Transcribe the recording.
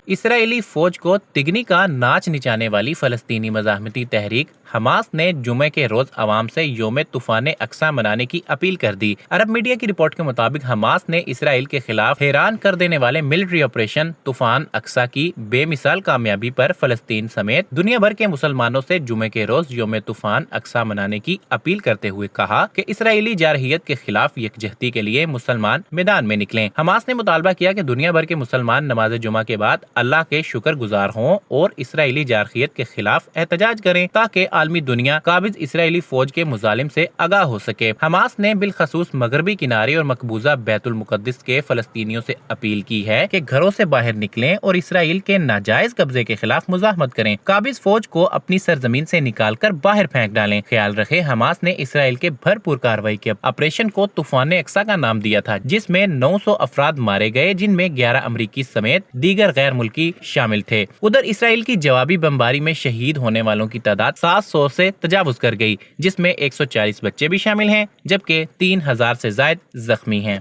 اسرائیلی فوج کو تگنی کا ناچ نچانے والی فلسطینی مزاحمتی تحریک حماس نے جمعے کے روز عوام سے یوم طوفان اقصی منانے کی اپیل کر دی۔ عرب میڈیا کی رپورٹ کے مطابق حماس نے اسرائیل کے خلاف حیران کر دینے والے ملٹری آپریشن طوفان اقصی کی بے مثال کامیابی پر فلسطین سمیت دنیا بھر کے مسلمانوں سے جمعے کے روز یوم طوفان اقصی منانے کی اپیل کرتے ہوئے کہا کہ اسرائیلی جارحیت کے خلاف یکجہتی کے لیے مسلمان میدان میں نکلیں۔ حماس نے مطالبہ کیا کہ دنیا بھر کے مسلمان نماز جمعہ کے بعد اللہ کے شکر گزار ہوں اور اسرائیلی جارحیت کے خلاف احتجاج کریں تاکہ عالمی دنیا قابض اسرائیلی فوج کے مظالم سے آگاہ ہو سکے۔ حماس نے بالخصوص مغربی کنارے اور مقبوضہ بیت المقدس کے فلسطینیوں سے اپیل کی ہے کہ گھروں سے باہر نکلیں اور اسرائیل کے ناجائز قبضے کے خلاف مزاحمت کریں، قابض فوج کو اپنی سرزمین سے نکال کر باہر پھینک ڈالیں۔ خیال رکھے حماس نے اسرائیل کے بھرپور کارروائی کے آپریشن کو طوفان اقصی کا نام دیا تھا، جس میں 900 افراد مارے گئے، جن میں 11 امریکی سمیت دیگر غیر ملکی شامل تھے۔ ادھر اسرائیل کی جوابی بمباری میں شہید ہونے والوں کی تعداد 700 سے تجاوز کر گئی، جس میں 140 بچے بھی شامل ہیں، جبکہ 3000 سے زائد زخمی ہیں۔